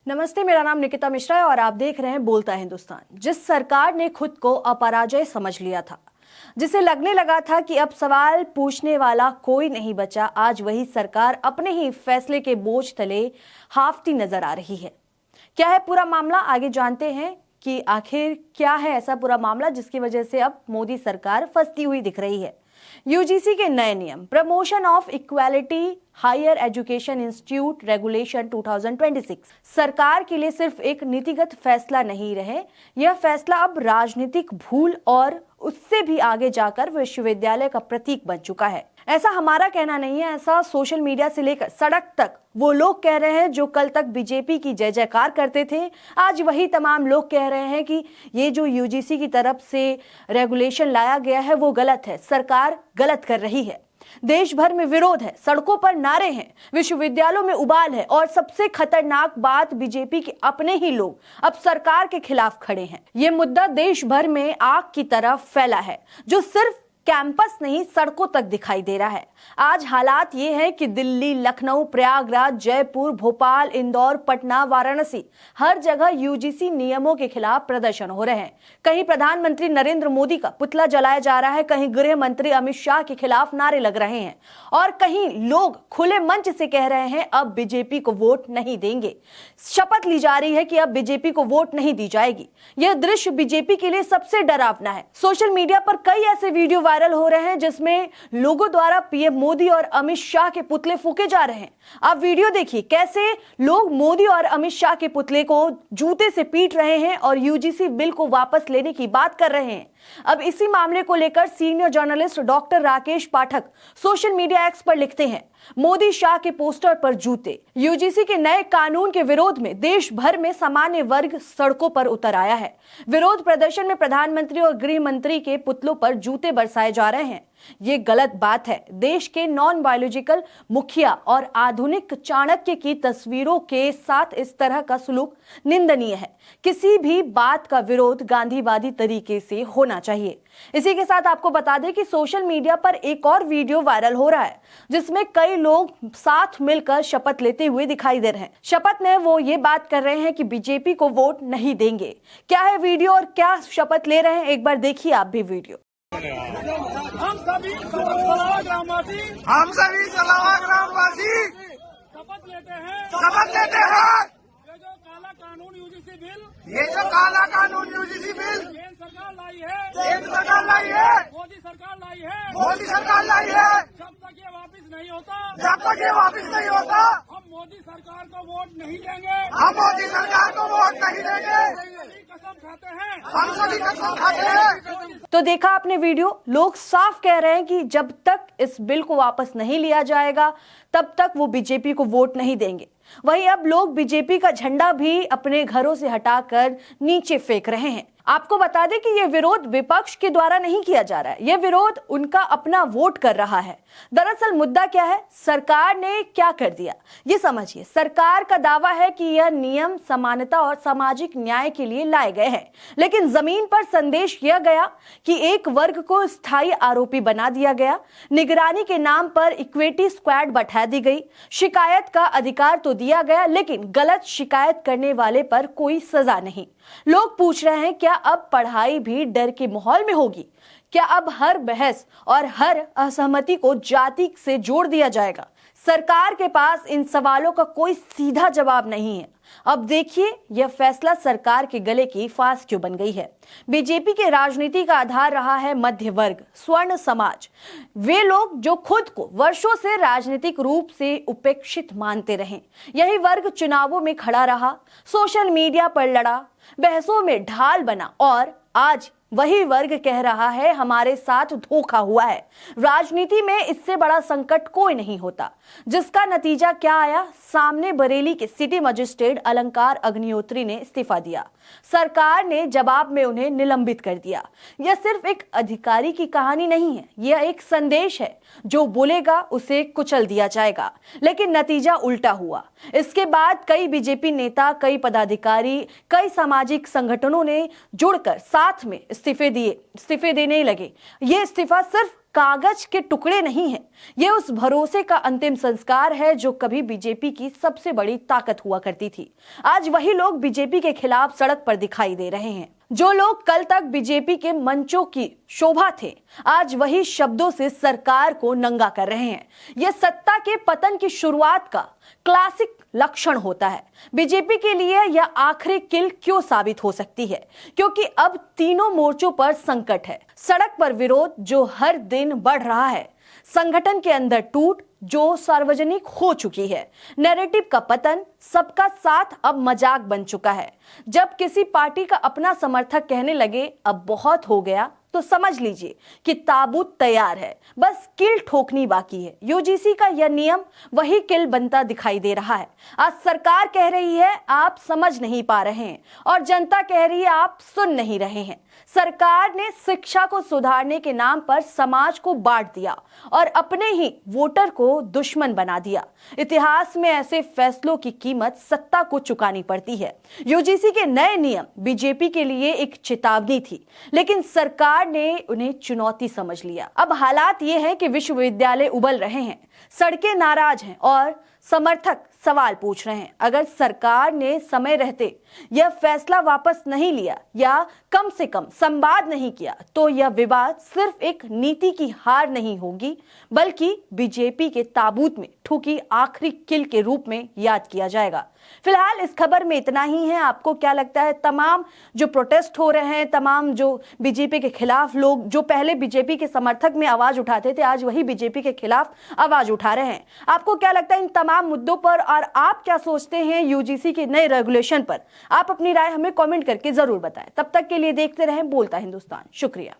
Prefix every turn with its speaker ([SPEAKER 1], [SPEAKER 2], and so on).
[SPEAKER 1] नमस्ते, मेरा नाम निकिता मिश्रा है और आप देख रहे हैं बोलता हिंदुस्तान। जिस सरकार ने खुद को अपराजय समझ लिया था, जिसे लगने लगा था कि अब सवाल पूछने वाला कोई नहीं बचा, आज वही सरकार अपने ही फैसले के बोझ तले हाफती नजर आ रही है। क्या है पूरा मामला, आगे जानते हैं कि आखिर क्या है ऐसा पूरा मामला जिसकी वजह से अब मोदी सरकार फंसती हुई दिख रही है। यूजीसी के नए नियम, promotion of equality higher education institute regulation 2026 सरकार के लिए सिर्फ एक नीतिगत फैसला नहीं रहे, यह फैसला अब राजनीतिक भूल और उससे भी आगे जाकर विश्वविद्यालय का प्रतीक बन चुका है। ऐसा हमारा कहना नहीं है, ऐसा सोशल मीडिया से लेकर सड़क तक वो लोग कह रहे हैं जो कल तक बीजेपी की जय जयकार करते थे। आज वही तमाम लोग कह रहे हैं कि ये जो यूजीसी की तरफ से रेगुलेशन लाया गया है वो गलत है, सरकार गलत कर रही है। देश भर में विरोध है, सड़कों पर नारे हैं, विश्वविद्यालयों में उबाल है और सबसे खतरनाक बात, बीजेपी के अपने ही लोग अब सरकार के खिलाफ खड़े हैं। ये मुद्दा देश भर में आग की तरह फैला है जो सिर्फ कैंपस नहीं सड़कों तक दिखाई दे रहा है। आज हालात ये है कि दिल्ली, लखनऊ, प्रयागराज, जयपुर, भोपाल, इंदौर, पटना, वाराणसी, हर जगह यूजीसी नियमों के खिलाफ प्रदर्शन हो रहे हैं। कहीं प्रधानमंत्री नरेंद्र मोदी का पुतला जलाया जा रहा है, कहीं गृह मंत्री अमित शाह के खिलाफ नारे लग रहे हैं और कहीं लोग खुले मंच से कह रहे हैं अब बीजेपी को वोट नहीं देंगे। शपथ ली जा रही है कि अब बीजेपी को वोट नहीं दी जाएगी। यह दृश्य बीजेपी के लिए सबसे डरावना है। सोशल मीडिया पर कई ऐसे वीडियो वायरल हो रहे हैं जिसमें लोगों द्वारा पीएम मोदी और अमित शाह के पुतले फूके जा रहे हैं। आप वीडियो देखिए, कैसे लोग मोदी और अमित शाह के पुतले को जूते से पीट रहे हैं और यूजीसी बिल को वापस लेने की बात कर रहे हैं। अब इसी मामले को लेकर सीनियर जर्नलिस्ट डॉक्टर राकेश पाठक सोशल मीडिया एक्स पर लिखते हैं, मोदी शाह के पोस्टर पर जूते। यूजीसी के नए कानून के विरोध में देश भर में सामान्य वर्ग सड़कों पर उतर आया है। विरोध प्रदर्शन में प्रधानमंत्री और गृह मंत्री के पुतलों पर जूते बरसाए जा रहे हैं। ये गलत बात है। देश के नॉन बायोलॉजिकल मुखिया और आधुनिक चाणक्य की तस्वीरों के साथ इस तरह का सलूक निंदनीय है। किसी भी बात का विरोध गांधीवादी तरीके से होना चाहिए। इसी के साथ आपको बता दें कि सोशल मीडिया पर एक और वीडियो वायरल हो रहा है जिसमें कई लोग साथ मिलकर शपथ लेते हुए दिखाई दे रहे हैं। शपथ में वो ये बात कर रहे हैं कि बीजेपी को वोट नहीं देंगे। क्या है वीडियो और क्या शपथ ले रहे हैं, एक बार देखिए आप भी वीडियो।
[SPEAKER 2] हम सभी सलाह ग्रामवासी शपथ लेते हैं ये जो काला कानून यूजीसी बिल केंद्र सरकार लाई है मोदी सरकार लाई है जब तक ये वापस नहीं होता हम मोदी सरकार को वोट नहीं देंगे। हम सभी कसम खाते हैं।
[SPEAKER 1] तो देखा आपने वीडियो, लोग साफ कह रहे हैं कि जब तक इस बिल को वापस नहीं लिया जाएगा तब तक वो बीजेपी को वोट नहीं देंगे। वहीं अब लोग बीजेपी का झंडा भी अपने घरों से हटाकर नीचे फेंक रहे हैं। आपको बता दें कि यह विरोध विपक्ष के द्वारा नहीं किया जा रहा है, यह विरोध उनका अपना वोट कर रहा है। दरअसल मुद्दा क्या है, सरकार ने क्या कर दिया ये समझिए। सरकार का दावा है कि यह नियम समानता और सामाजिक न्याय के लिए लाए गए हैं, लेकिन जमीन पर संदेश यह गया कि एक वर्ग को स्थायी आरोपी बना दिया गया। निगरानी के नाम पर इक्विटी स्क्वाड बैठा दी गई। शिकायत का अधिकार तो दिया गया, लेकिन गलत शिकायत करने वाले पर कोई सजा नहीं। लोग पूछ रहे हैं, क्या अब पढ़ाई भी डर के माहौल में होगी? क्या अब हर बहस और हर असहमति को जाति से जोड़ दिया जाएगा? सरकार के पास इन सवालों का कोई सीधा जवाब नहीं है। अब देखिए यह फैसला सरकार के गले की फांस क्यों बन गई है। बीजेपी के राजनीति का आधार रहा है मध्य वर्ग, स्वर्ण समाज, वे लोग जो खुद को वर्षों से राजनीतिक रूप से उपेक्षित मानते रहे। यही वर्ग चुनावों में खड़ा रहा, सोशल मीडिया पर लड़ा, बहसों में ढाल बना और आज वही वर्ग कह रहा है हमारे साथ धोखा हुआ है। राजनीति में इससे बड़ा संकट कोई नहीं होता। जिसका नतीजा क्या आया, सामने बरेली के सिटी मजिस्ट्रेट अलंकार अग्निहोत्री ने इस्तीफा दिया। सरकार ने जवाब में उन्हें निलंबित कर दिया। यह सिर्फ एक अधिकारी की कहानी नहीं है, यह एक संदेश है। जो बोलेगा उसे कुचल दिया जाएगा, लेकिन नतीजा उल्टा हुआ। इसके बाद कई बीजेपी नेता, कई पदाधिकारी, कई सामाजिक संगठनों ने जुड़कर साथ में इस्तीफे देने लगे। ये इस्तीफा सिर्फ कागज के टुकड़े नहीं है, ये उस भरोसे का अंतिम संस्कार है जो कभी बीजेपी की सबसे बड़ी ताकत हुआ करती थी। आज वही लोग बीजेपी के खिलाफ सड़क पर दिखाई दे रहे हैं। जो लोग कल तक बीजेपी के मंचों की शोभा थे, आज वही शब्दों से सरकार को नंगा कर रहे हैं। यह सत्ता के पतन की शुरुआत का क्लासिक लक्षण होता है। बीजेपी के लिए यह आखिरी किल क्यों साबित हो सकती है? क्योंकि अब तीनों मोर्चों पर संकट है। सड़क पर विरोध जो हर दिन बढ़ रहा है, संगठन के अंदर टूट जो सार्वजनिक हो चुकी है, नैरेटिव का पतन, सबका साथ अब मजाक बन चुका है। जब किसी पार्टी का अपना समर्थक कहने लगे अब बहुत हो गया, तो समझ लीजिए कि ताबूत तैयार है, बस किल ठोकनी बाकी है। यूजीसी का यह नियम वही किल बनता दिखाई दे रहा है। आज सरकार कह रही है आप समझ नहीं पा रहे हैं, और जनता कह रही है आप सुन नहीं रहे हैं। सरकार ने शिक्षा को सुधारने के नाम पर समाज को बांट दिया और अपने ही वोटर को दुश्मन बना दिया। इतिहास में ऐसे फैसलों की कीमत सत्ता को चुकानी पड़ती है। यूजीसी के नए नियम बीजेपी के लिए एक चेतावनी थी, लेकिन सरकार ने उन्हें चुनौती समझ लिया। अब हालात ये हैं कि विश्वविद्यालय उबल रहे हैं, सड़कें नाराज हैं और समर्थक सवाल पूछ रहे हैं। अगर सरकार ने समय रहते यह फैसला वापस नहीं लिया या कम से कम संवाद नहीं किया, तो यह विवाद सिर्फ एक नीति की हार नहीं होगी, बल्कि बीजेपी के ताबूत में ठुकी आखिरी किल के रूप में याद किया जाएगा। फिलहाल इस खबर में इतना ही है। आपको क्या लगता है? तमाम जो प्रोटेस्ट हो रहे हैं, तमाम जो बीजेपी के खिलाफ लोग जो पहले बीजेपी के समर्थक में आवाज उठाते थे, आज वही बीजेपी के खिलाफ आवाज उठा रहे हैं। आपको क्या लगता है इन तमाम मुद्दों पर, और आप क्या सोचते हैं यूजीसी के नए रेगुलेशन पर? आप अपनी राय हमें कमेंट करके जरूर बताएं। तब तक के लिए देखते रहें बोलता हिंदुस्तान। शुक्रिया।